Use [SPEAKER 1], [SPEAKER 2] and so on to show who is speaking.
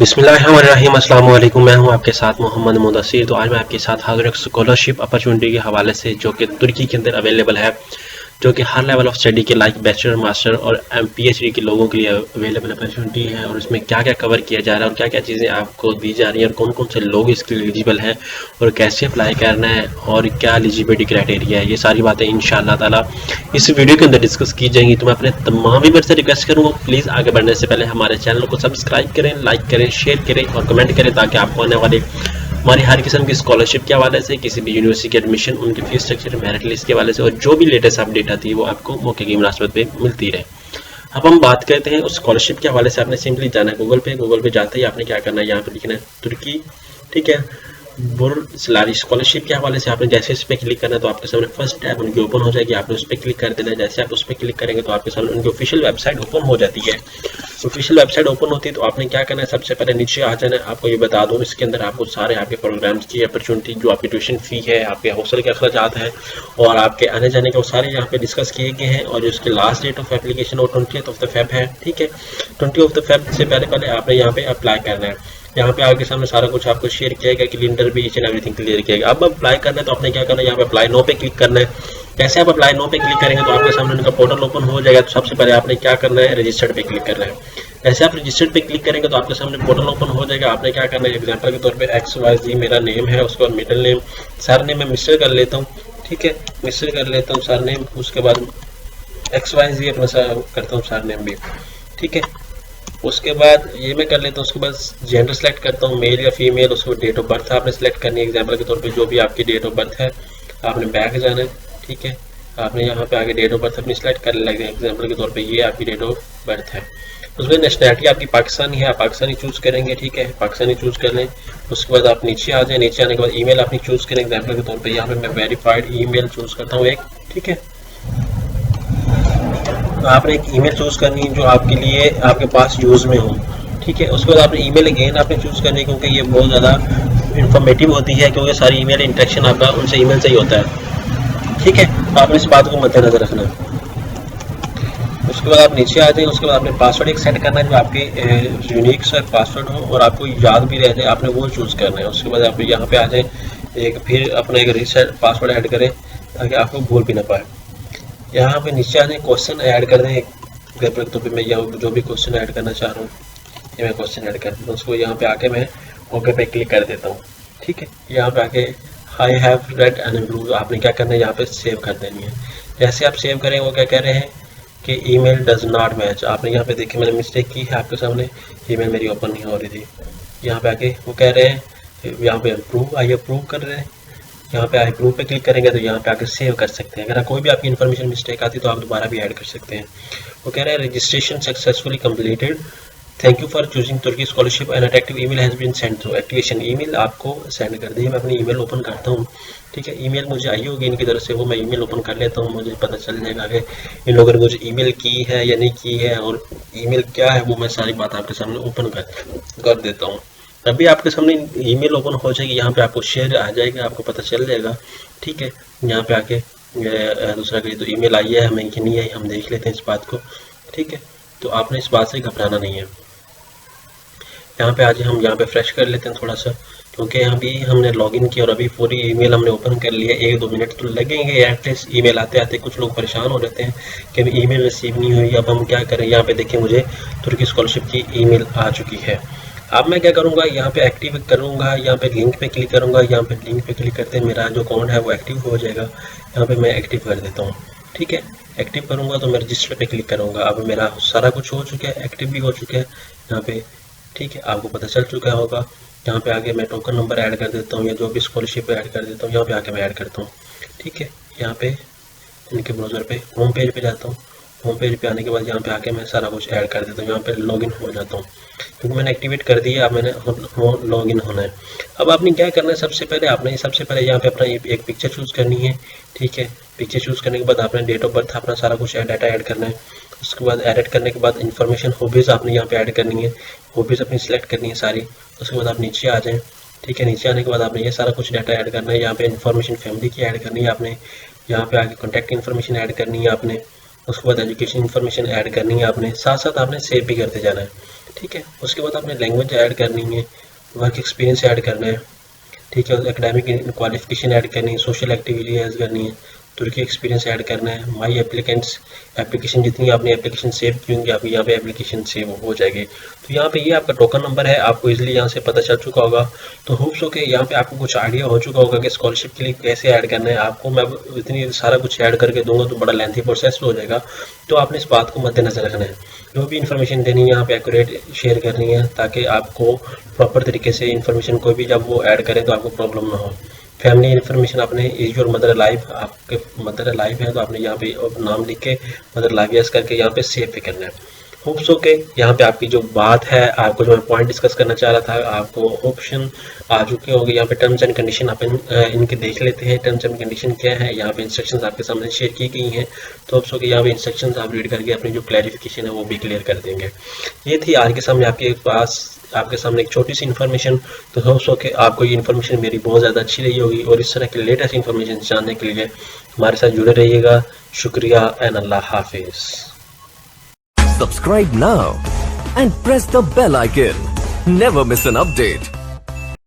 [SPEAKER 1] बिस्मिल्लाहिर्रहमानिर्रहीम, अस्सलाम वालेकुम। मैं हूं आपके साथ मोहम्मद मुदस्सिर। तो आज मैं आपके साथ हाजिर एक स्कॉलरशिप अपॉर्चुनिटी के हवाले से जो कि तुर्की के अंदर अवेलेबल है, जो कि हर लेवल ऑफ स्टडी के लाइक बैचलर, मास्टर और PhD के लोगों के लिए अवेलेबल अपॉर्चुनिटी है। और उसमें क्या क्या कवर किया जा रहा है और क्या क्या चीज़ें आपको दी जा रही हैं और कौन कौन से लोग इसके लिए एलिजिबल हैं और कैसे अप्लाई करना है और क्या एलिजिबिलिटी क्राइटेरिया है, ये सारी बातें इंशाअल्लाह ताला इस वीडियो के अंदर डिस्कस की जाएंगी। तो मैं अपने तमाम व्यूअर्स से रिक्वेस्ट करूँगा, प्लीज़ आगे बढ़ने से पहले हमारे चैनल को सब्सक्राइब करें, लाइक करें, शेयर करें और कमेंट करें, ताकि आपको आने वाले हमारी हर किस्म की स्कॉलरशिप के हवाले से, किसी भी यूनिवर्सिटी के एडमिशन, उनकी फीस स्ट्रक्चर, मेरिट लिस्ट के हवाले से और जो भी लेटेस्ट अपडेट आती है वो आपको मौके की मुनासबत पे मिलती रहे। अब हम बात करते हैं उस स्कॉलरशिप के हवाले से। आपने सिंपली जाना है गूगल पे जाते ही आपने क्या करना है, यहाँ पे लिखना है तुर्की, ठीक है, बुर्सलारी स्कॉलरशिप के हवाले से। आपने जैसे इस पर क्लिक करना है तो आपके सामने फर्स्ट टैब उनकी ओपन हो जाएगी, आपने उस पर क्लिक कर देना है। जैसे आप उस पर क्लिक करेंगे तो आपके सामने उनकी ऑफिशियल वेबसाइट ओपन हो जाती है। ऑफिशियल वेबसाइट ओपन होती है तो आपने क्या करना है, सबसे पहले नीचे आ जाना है। आपको ये बता दूं, इसके अंदर आपको सारे आपके प्रोग्राम्स की अपॉर्चुनिटी, जो आपकी ट्यूशन फी है, आपके हॉस्टल के अखराजात हैं और आपके आने जाने के, वो सारे यहाँ पे डिस्कस किए गए हैं। और उसकी लास्ट डेट ऑफ एप्लीकेशन वो 20 फेब है, ठीक है। 20 फेब से पहले आपने यहाँ पे अप्लाई करना है। यहाँ पे आपके सामने सारा कुछ आपको शेयर किया गया, कैलेंडर भी, ईच एंड एवरीथिंग क्लियर किया गया। अब अप्लाई करना है तो आपने क्या करना है, यहाँ पे अप्लाई नो पे क्लिक करना है। जैसे आप अप्लाई नो पे क्लिक करेंगे तो आपके सामने उनका पोर्टल ओपन हो जाएगा। तो सबसे पहले आपने क्या करना है, रजिस्टर्ड पे क्लिक करना है। जैसे आप रजिस्टर्ड पे क्लिक करेंगे तो आपके सामने पोर्टल ओपन हो जाएगा। आपने क्या करना है, एग्जाम्पल के तौर पर XYZ मेरा नेम है, उसके बाद मिडिल नेम, सर नेम मैं मिस्टर कर लेता हूँ, ठीक है, मिस्टर कर लेता हूँ सर नेम, उसके बाद XYZ अपना करता हूँ सर नेम भी, ठीक है। उसके बाद ये मैं कर लेता हूँ। उसके बाद जेंडर सेलेक्ट करता हूँ, मेल या फीमेल। उसके बाद डेट ऑफ बर्थ आपने सेलेक्ट करनी है, एग्जाम्पल के तौर पे जो भी आपकी डेट ऑफ बर्थ है आपने बैक जाना है, ठीक है। आपने यहाँ पे आगे डेट ऑफ बर्थ अपनी सेलेक्ट कर लगे, एग्जाम्पल के तौर पे ये आपकी डेट ऑफ बर्थ है। उसमें नेशनैलिटी आपकी पाकिस्तानी है, आप पाकिस्तानी चूज करेंगे, ठीक है, पाकिस्तानी चूज कर लें। उसके बाद आप नीचे आ जाए, नीचे आने के बाद ईमेल अपनी चूज करें, एग्जाम्पल के तौर पर यहाँ पे मैं वेरीफाइड ईमेल चूज करता हूँ एक, ठीक है। आपने एक ईमेल चूज करनी है जो आपके लिए आपके पास यूज में हो, ठीक है। उसके बाद आपने ईमेल अगेन आपने चूज करनी है, क्योंकि ये बहुत ज़्यादा इंफॉर्मेटिव होती है, क्योंकि सारी ईमेल इंटरेक्शन आपका उनसे ईमेल से ही होता है, ठीक है। तो आपने इस बात को मद्देनजर रखना है। उसके बाद आप नीचे आ जाए। उसके बाद आपने पासवर्ड एक सेट करना है जो आपके यूनिक सा पासवर्ड हो और आपको याद भी रह जाए, आपने वो चूज करना है। उसके बाद आप यहाँ पे आ जाए, एक फिर अपना एक रीसेट पासवर्ड ऐड करें ताकि आपको भूल भी ना पाए। यहाँ पे नीचे आने क्वेश्चन ऐड कर दें, तो फिर मैं यहाँ जो भी क्वेश्चन ऐड करना चाह रहा हूँ ये मैं क्वेश्चन ऐड कर देता हूँ। उसको यहाँ पे आके मैं ओके पे क्लिक कर देता हूँ, ठीक है। यहाँ पे आके I have read and improve आपने क्या करना है, यहाँ पे सेव कर देनी है। जैसे आप सेव करें वो क्या कह रहे हैं कि ईमेल डज नॉट मैच। आपने यहाँ पे देखिए मैंने मिस्टेक की है, आपके सामने ईमेल मेरी ओपन नहीं हो रही थी। यहाँ पे आके वो कह रहे हैं, यहाँ पे अप्रूव, आई अप्रूव कर रहे हैं। यहाँ पे आई प्रूव पे क्लिक करेंगे तो यहाँ पे आकर सेव कर सकते हैं। अगर कोई भी आपकी इन्फॉर्मेशन मिस्टेक आती तो आप दोबारा भी ऐड कर सकते हैं। वो कह रहे हैं registration successfully completed, thank you for choosing Turkey scholarship and attractive email has been send through. Activation email आपको सेंड कर दी है। मैं अपनी ईमेल ओपन करता हूँ, ठीक है। ईमेल मुझे आई होगी इनकी तरफ से, वो मैं ईमेल ओपन कर लेता हूँ, मुझे पता चल जाएगा कि इन लोगों ने मुझे ईमेल की है या नहीं की है और ईमेल क्या है, वो मैं सारी बात आपके सामने ओपन कर देता हूँ। तभी आपके सामने ईमेल ओपन हो जाएगी, यहाँ पे आपको शेयर आ जाएगा, आपको पता चल जाएगा, ठीक है। यहाँ पे आके दूसरा करिए तो ईमेल आई है हमें कि नहीं आई, हम देख लेते हैं इस बात को, ठीक है। तो आपने इस बात से घबराना नहीं है। यहाँ पे आज हम यहाँ पे फ्रेश कर लेते हैं थोड़ा सा, क्योंकि अभी हमने लॉगिन किया और अभी पूरी ईमेल हमने ओपन कर लिया। 1-2 मिनट तो लगेंगे एटलीस्ट ईमेल आते आते। कुछ लोग परेशान हो जाते हैं कि अभी ईमेल रिसीव नहीं हुई, अब हम क्या करें। यहाँ पे देखिए मुझे तुर्की स्कॉलरशिप की ईमेल आ चुकी है। अब मैं क्या करूँगा, यहाँ पे एक्टिव करूँगा, यहाँ पे लिंक पे क्लिक करूँगा। यहाँ पे लिंक पे क्लिक करते मेरा जो अकाउंट है वो एक्टिव हो जाएगा। यहाँ पे मैं एक्टिव कर देता हूँ, ठीक है। एक्टिव करूँगा तो मैं रजिस्टर पे क्लिक करूँगा। अब मेरा सारा कुछ हो चुका है, एक्टिव भी हो चुका है यहाँ पे, ठीक है। आपको पता चल चुका होगा। यहाँ पे आगे मैं टोकन नंबर ऐड कर देता हूँ या जो भी स्कॉलरशिप ऐड कर देता हूँ, यहाँ पे आके मैं ऐड करता हूँ, ठीक है। यहाँ पे इनके ब्राउज़र पे होम पेज पे जाता हूँ। होम पेज पे आने के बाद यहाँ पे आके मैं सारा कुछ ऐड कर देता हूँ। यहाँ पे लॉगिन हो जाता हूँ, क्योंकि मैंने एक्टिवेट कर दिया। अब मैंने लॉगिन होना है। अब आपने क्या करना है, सबसे पहले यहाँ पे अपना एक पिक्चर चूज़ करनी है, ठीक है। पिक्चर चूज़ करने के बाद आपने डेट ऑफ बर्थ अपना सारा कुछ डाटा ऐड करना है। उसके बाद एडिट करने के बाद इन्फॉर्मेशन हॉबीज़ आपने यहाँ पे ऐड करनी है, हॉबीज़ अपनी सिलेक्ट करनी है सारी। उसके बाद आप नीचे आ जाएँ, ठीक है, नीचे आने के बाद आपने ये सारा कुछ डाटा ऐड करना है। यहाँ पे इन्फॉर्मेशन फैमिली की ऐड करनी है आपने, यहाँ पे आगे कॉन्टैक्ट इन्फॉर्मेशन ऐड करनी है आपने, उसके बाद एजुकेशन इन्फॉर्मेशन ऐड करनी है आपने, साथ साथ आपने सेव भी करते जाना है। ठीक है, उसके बाद आपने लैंग्वेज ऐड करनी है, वर्क एक्सपीरियंस ऐड करना है। ठीक है, एकेडमिक क्वालिफिकेशन ऐड करनी है, सोशल एक्टिविटी ऐड करनी है, तुर्की एक्सपीरियंस ऐड करना है, माई एप्लीकेंट्स एप्लीकेशन जितनी आपने एप्लीकेशन सेव की होंगी आप यहाँ पे एप्लीकेशन सेव हो जाएगी। तो यहाँ पे ये आपका टोकन नंबर है, आपको इजीली यहाँ से पता चल चुका होगा। तो होप्स हो के यहाँ पे आपको कुछ आइडिया हो चुका होगा कि स्कॉलरशिप के लिए कैसे ऐड करना है। आपको मैं इतनी सारा कुछ ऐड करके दूंगा तो बड़ा लेंथी प्रोसेस हो जाएगा, तो आपने इस बात को मद्देनजर रखना है। जो भी इन्फॉर्मेशन देनी है यहाँ पे एक्यूरेट शेयर करनी है, ताकि आपको प्रॉपर तरीके से इन्फॉर्मेशन कोई भी जब वो ऐड करें तो आपको प्रॉब्लम ना हो। फैमिली इन्फॉर्मेशन आपने इज योर मदर लाइफ, आपके मदर लाइफ है तो आपने यहाँ पे नाम लिख के मदर लाइफ यस करके यहाँ पे सेव भी करना है। होप्स ओके, यहाँ पे आपकी जो बात है, आपको जो मैं पॉइंट डिस्कस करना चाह रहा था, आपको ऑप्शन आ चुके होंगे। यहाँ पे टर्म्स एंड कंडीशन आप इनके देख लेते हैं, टर्म्स एंड कंडीशन क्या है। यहाँ पे इंस्ट्रक्शंस आपके सामने शेयर की गई हैं, तो होप्स ओके यहाँ पे इंस्ट्रक्शंस आप रीड करके अपनी जो क्लैरिफिकेशन है वो भी क्लियर कर देंगे। ये थी आज के सामने आपके सामने एक छोटी सी इन्फॉर्मेशन। तो होप्स ओके आपको ये इन्फॉर्मेशन मेरी बहुत ज़्यादा अच्छी रही होगी, और इस तरह की लेटेस्ट इन्फॉर्मेशन जानने के लिए हमारे साथ जुड़े रहिएगा। शुक्रिया एंड अल्लाह हाफिज़।
[SPEAKER 2] Subscribe now and press the bell icon. Never miss an update.